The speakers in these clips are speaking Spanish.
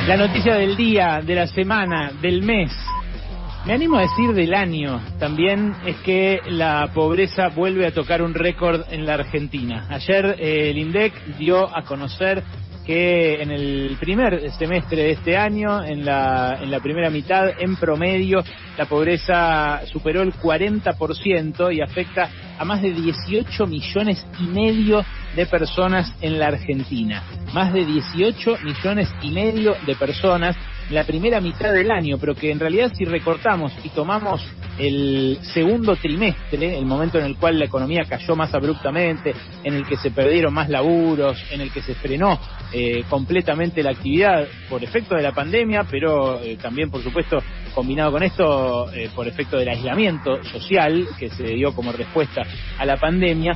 La noticia del día, de la semana, del mes, me animo a decir del año también, es que la pobreza vuelve a tocar un récord en la Argentina. Ayer el INDEC dio a conocer que en el primer semestre de este año, en la primera mitad, en promedio, la pobreza superó el 40% y afecta a más de 18 millones y medio de personas en la Argentina. Más de 18 millones y medio de personas en la primera mitad del año, pero que en realidad si recortamos y tomamos el segundo trimestre, el momento en el cual la economía cayó más abruptamente, en el que se perdieron más laburos, en el que se frenó completamente la actividad por efecto de la pandemia, pero también, por supuesto, combinado con esto, por efecto del aislamiento social que se dio como respuesta a la pandemia,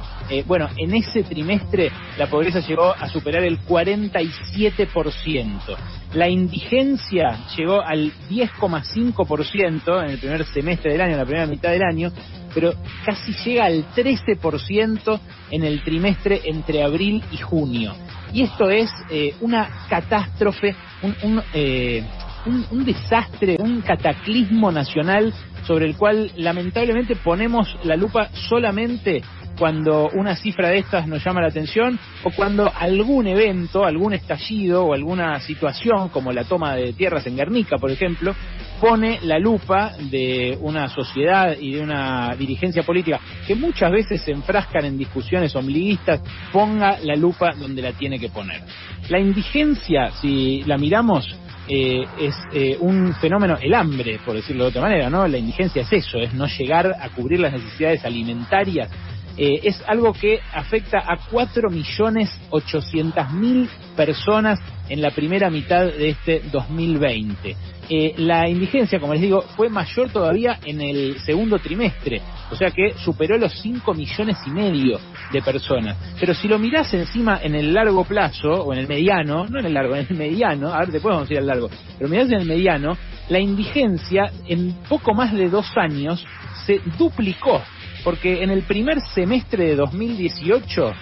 bueno, en ese trimestre la pobreza llegó a superar el 47%. La indigencia llegó al 10,5% en el primer semestre del año, en la primera mitad del año, pero casi llega al 13% en el trimestre entre abril y junio. Y esto es una catástrofe, un desastre, un cataclismo nacional sobre el cual lamentablemente ponemos la lupa solamente cuando una cifra de estas nos llama la atención o cuando algún evento, algún estallido o alguna situación como la toma de tierras en Guernica, por ejemplo, pone la lupa de una sociedad y de una dirigencia política que muchas veces se enfrascan en discusiones ombliguistas, ponga la lupa donde la tiene que poner. La indigencia, si la miramos, es un fenómeno, el hambre, por decirlo de otra manera, ¿no? La indigencia es eso, es no llegar a cubrir las necesidades alimentarias. Es algo que afecta a 4.800.000 personas en la primera mitad de este 2020. La indigencia, como les digo, fue mayor todavía en el segundo trimestre, o sea que superó los 5,5 millones de personas. Pero si lo mirás encima en el largo plazo, o en el mediano, no en el largo, en el mediano, a ver, después vamos a ir al largo, pero mirás en el mediano, la indigencia en poco más de 2 años se duplicó. Porque en el primer semestre de 2018,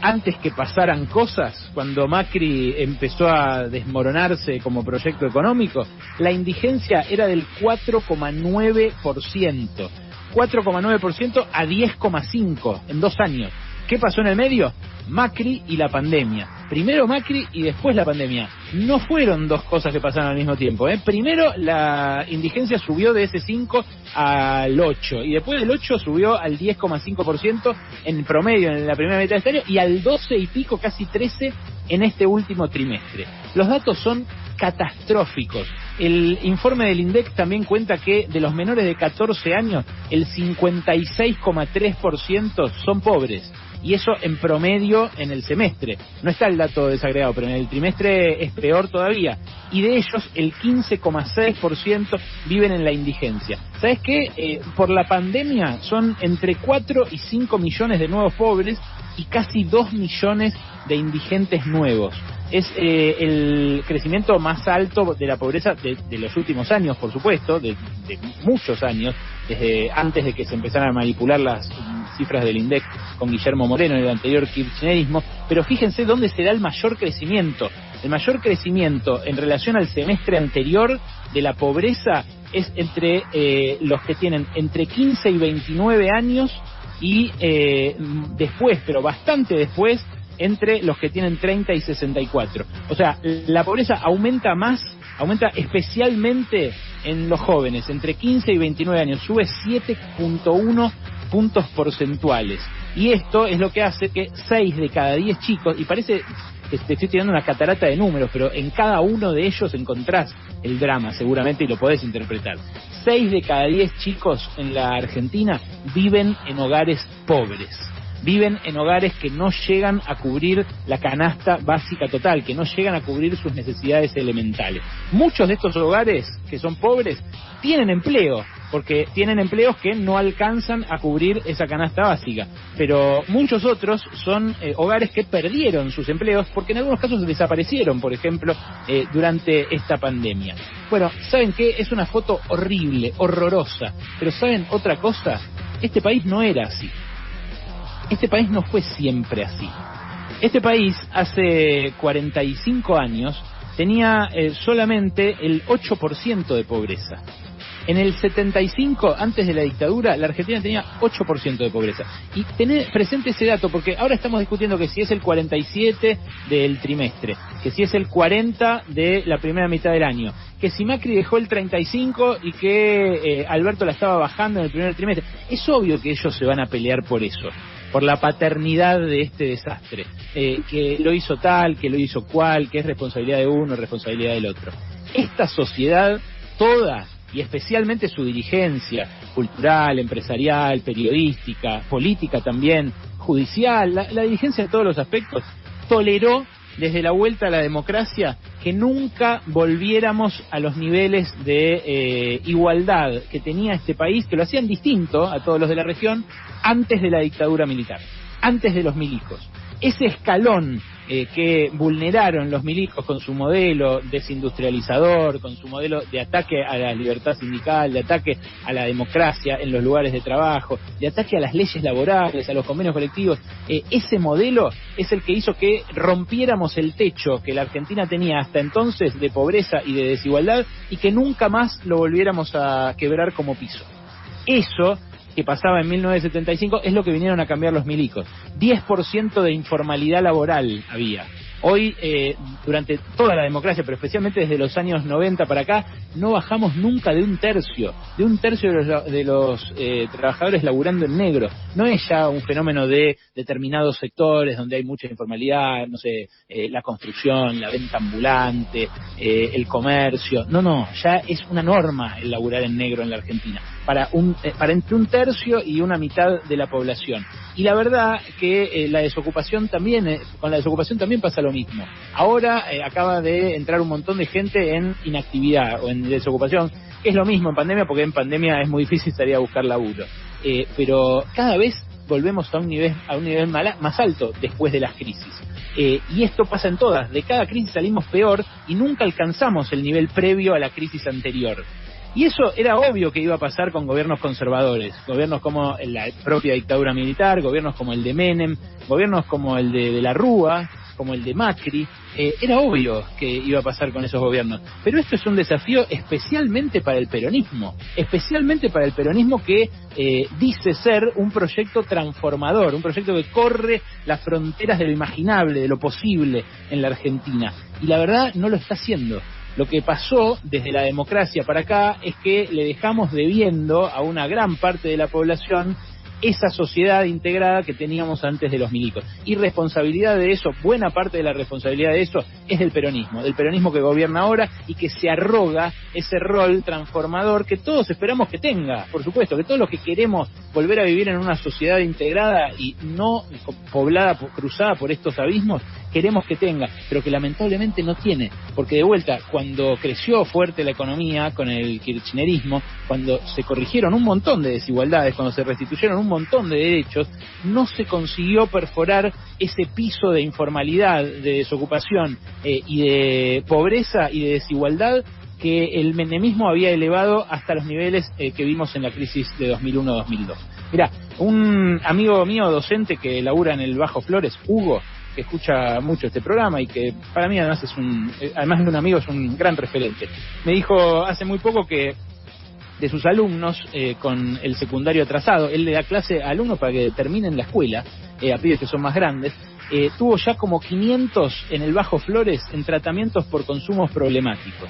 antes que pasaran cosas, cuando Macri empezó a desmoronarse como proyecto económico, la indigencia era del 4,9%. 4,9% a 10,5% en 2 años. ¿Qué pasó en el medio? Macri y la pandemia. Primero Macri y después la pandemia. No fueron 2 cosas que pasaron al mismo tiempo, ¿eh? Primero la indigencia subió de ese 5 al 8 y después del 8 subió al 10,5% en promedio en la primera mitad de este año y al 12 y pico, casi 13 en este último trimestre. Los datos son catastróficos. El informe del INDEC también cuenta que de los menores de 14 años, el 56,3% son pobres. Y eso en promedio en el semestre. No está el dato desagregado, pero en el trimestre es peor todavía. Y de ellos, el 15,6% viven en la indigencia. ¿Sabes qué? Por la pandemia son entre 4 y 5 millones de nuevos pobres y casi 2 millones de indigentes nuevos. Es el crecimiento más alto de la pobreza de los últimos años, por supuesto, de muchos años, desde antes de que se empezaran a manipular las cifras del INDEC con Guillermo Moreno en el anterior kirchnerismo. Pero fíjense dónde se da el mayor crecimiento. El mayor crecimiento en relación al semestre anterior de la pobreza es entre los que tienen entre 15 y 29 años y después, pero bastante después, entre los que tienen 30 y 64. O sea, la pobreza aumenta especialmente en los jóvenes, entre 15 y 29 años, sube 7,1 puntos porcentuales. Y esto es lo que hace que 6 de cada 10 chicos, y parece que te estoy tirando una catarata de números, pero en cada uno de ellos encontrás el drama seguramente y lo podés interpretar. 6 de cada 10 chicos en la Argentina viven en hogares pobres. Viven en hogares que no llegan a cubrir la canasta básica total, que no llegan a cubrir sus necesidades elementales. Muchos de estos hogares que son pobres tienen empleo, porque tienen empleos que no alcanzan a cubrir esa canasta básica. Pero muchos otros son hogares que perdieron sus empleos porque en algunos casos desaparecieron, por ejemplo, durante esta pandemia. Bueno, ¿saben qué? Es una foto horrible, horrorosa. Pero ¿saben otra cosa? Este país no era así. Este país no fue siempre así. Este país hace 45 años tenía solamente el 8% de pobreza. En el 75, antes de la dictadura, la Argentina tenía 8% de pobreza. Y tened presente ese dato, porque ahora estamos discutiendo que si es el 47 del trimestre, que si es el 40 de la primera mitad del año, que si Macri dejó el 35 y que Alberto la estaba bajando en el primer trimestre. Es obvio que ellos se van a pelear por eso, por la paternidad de este desastre, que lo hizo tal, que lo hizo cual, que es responsabilidad de uno, responsabilidad del otro. Esta sociedad toda, y especialmente su dirigencia cultural, empresarial, periodística, política también, judicial, la dirigencia de todos los aspectos, toleró desde la vuelta a la democracia que nunca volviéramos a los niveles de igualdad que tenía este país, que lo hacían distinto a todos los de la región, antes de la dictadura militar, antes de los milicos. Ese escalón que vulneraron los milicos con su modelo desindustrializador, con su modelo de ataque a la libertad sindical, de ataque a la democracia en los lugares de trabajo, de ataque a las leyes laborales, a los convenios colectivos, ese modelo es el que hizo que rompiéramos el techo que la Argentina tenía hasta entonces de pobreza y de desigualdad y que nunca más lo volviéramos a quebrar como piso. Eso que pasaba en 1975 es lo que vinieron a cambiar los milicos. 10% de informalidad laboral había. Hoy, durante toda la democracia, pero especialmente desde los años 90 para acá, no bajamos nunca de un tercio de los trabajadores laburando en negro. No es ya un fenómeno de determinados sectores donde hay mucha informalidad, no sé, la construcción, la venta ambulante, el comercio. No, ya es una norma el laburar en negro en la Argentina, para entre un tercio y una mitad de la población. Y la verdad que la desocupación también, con la desocupación también pasa lo mismo. Ahora acaba de entrar un montón de gente en inactividad o en desocupación, que es lo mismo en pandemia, porque en pandemia es muy difícil salir a buscar laburo. Pero cada vez volvemos a un nivel más alto después de las crisis. Y esto pasa en todas. De cada crisis salimos peor y nunca alcanzamos el nivel previo a la crisis anterior. Y eso era obvio que iba a pasar con gobiernos conservadores, gobiernos como la propia dictadura militar, gobiernos como el de Menem, gobiernos como el de la Rúa, como el de Macri. Era obvio que iba a pasar con esos gobiernos. Pero esto es un desafío especialmente para el peronismo que dice ser un proyecto transformador, un proyecto que corre las fronteras de lo imaginable, de lo posible en la Argentina. Y la verdad no lo está haciendo. Lo que pasó desde la democracia para acá es que le dejamos debiendo a una gran parte de la población esa sociedad integrada que teníamos antes de los milicos. Y responsabilidad de eso, buena parte de la responsabilidad de eso es del peronismo que gobierna ahora y que se arroga ese rol transformador que todos esperamos que tenga, por supuesto, que todos los que queremos volver a vivir en una sociedad integrada y no poblada, cruzada por estos abismos, queremos que tenga, pero que lamentablemente no tiene, porque de vuelta, cuando creció fuerte la economía con el kirchnerismo, cuando se corrigieron un montón de desigualdades, cuando se restituyeron un montón de derechos, no se consiguió perforar ese piso de informalidad, de desocupación y de pobreza y de desigualdad que el menemismo había elevado hasta los niveles que vimos en la crisis de 2001-2002. Mirá, un amigo mío docente que labura en el Bajo Flores, Hugo, que escucha mucho este programa y que para mí además además de un amigo, es un gran referente, me dijo hace muy poco que de sus alumnos con el secundario atrasado, él le da clase a alumnos para que terminen la escuela, a pibes que son más grandes, tuvo ya como 500 en el Bajo Flores en tratamientos por consumos problemáticos.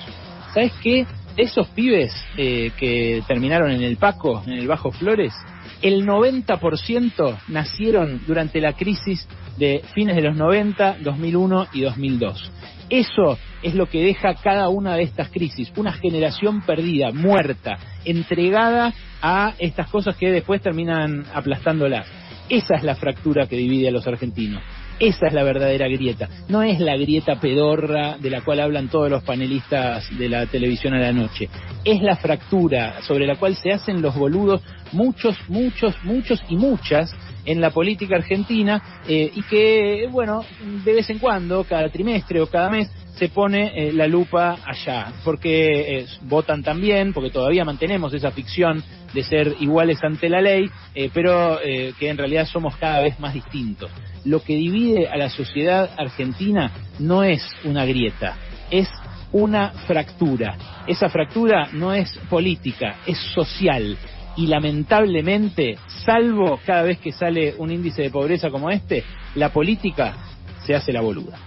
¿Sabes qué? Esos pibes que terminaron en el Paco, en el Bajo Flores, el 90% nacieron durante la crisis de fines de los 90, 2001 y 2002. Eso es lo que deja cada una de estas crisis, una generación perdida, muerta, entregada a estas cosas que después terminan aplastándolas. Esa es la fractura que divide a los argentinos. Esa es la verdadera grieta. No es la grieta pedorra de la cual hablan todos los panelistas de la televisión a la noche. Es la fractura sobre la cual se hacen los boludos muchos y muchas en la política argentina y que, bueno, de vez en cuando, cada trimestre o cada mes, se pone la lupa allá, porque votan también, porque todavía mantenemos esa ficción de ser iguales ante la ley, pero que en realidad somos cada vez más distintos. Lo que divide a la sociedad argentina no es una grieta, es una fractura. Esa fractura no es política, es social. Y lamentablemente, salvo cada vez que sale un índice de pobreza como este, la política se hace la boluda.